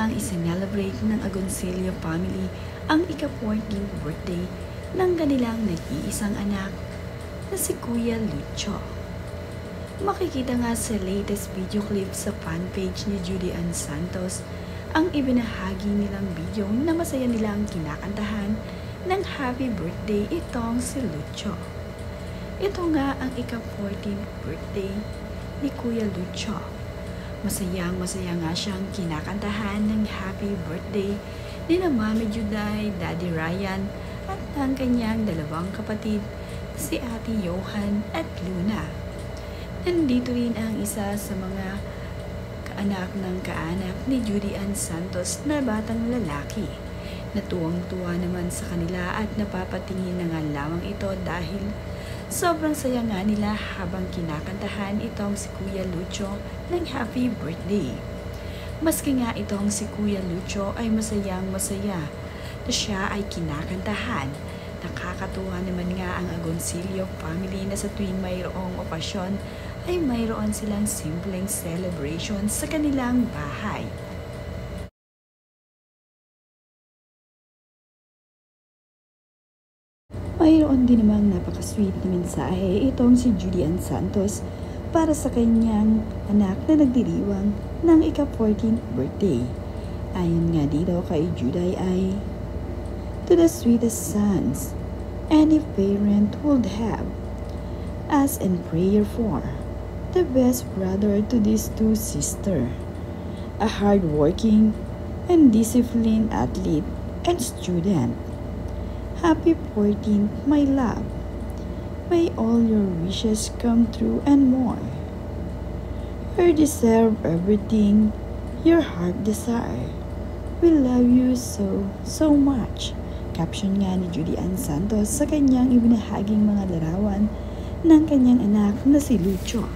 namang isinelebrate ng Agoncillo family ang ika-14th birthday ng kanilang nag-iisang anak na si Kuya Lucho. Makikita nga sa latest video clip sa fanpage ni Judy Ann Santos ang ibinahagi nilang video na masaya nilang kinakantahan ng happy birthday itong si Lucho. Ito nga ang ika-14th birthday ni Kuya Lucho. Masaya nga siyang kinakantahan ng happy birthday ni na Mami Juday, Daddy Ryan at ng kanyang dalawang kapatid si Ate Johan at Luna. Nandito rin ang isa sa mga kaanak ng kaanak ni Judy Ann Santos na batang lalaki. Natuwang-tuwa naman sa kanila at napapatingin na nga lamang ito dahil sobrang saya nga nila habang kinakantahan itong si Kuya Lucho ng happy birthday. Maski nga itong si Kuya Lucho ay masayang masaya na siya ay kinakantahan. Nakakatuwa naman nga ang Agoncillo family na sa tuwing mayroong okasyon ay mayroon silang simpleng celebration sa kanilang bahay. Mayroon din namang napaka-sweet na mensahe itong si Judy Ann Santos para sa kanyang anak na nagdiriwang ng ika-14th birthday. Ayon nga dito kay Judy ay, "To the sweetest sons any parent would have, ask and prayer for, the best brother to these two sisters, a hard-working and disciplined athlete and student. Happy 14th, my love. May all your wishes come true and more. You deserve everything your heart desire. We love you so much." Caption nga ni Judy Ann Santos sa kanyang ibinahaging mga larawan ng kanyang anak na si Lucho.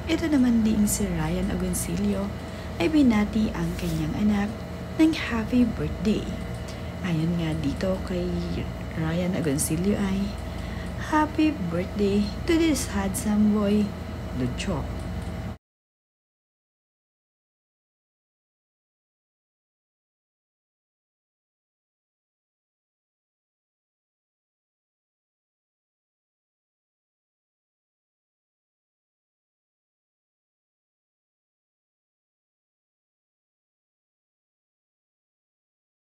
Ito naman ding si Ryan Agoncillo ay binati ang kanyang anak ng happy birthday. Ayon nga dito kay Ryan Agoncillo ay, "Happy birthday to this handsome boy, Lucho."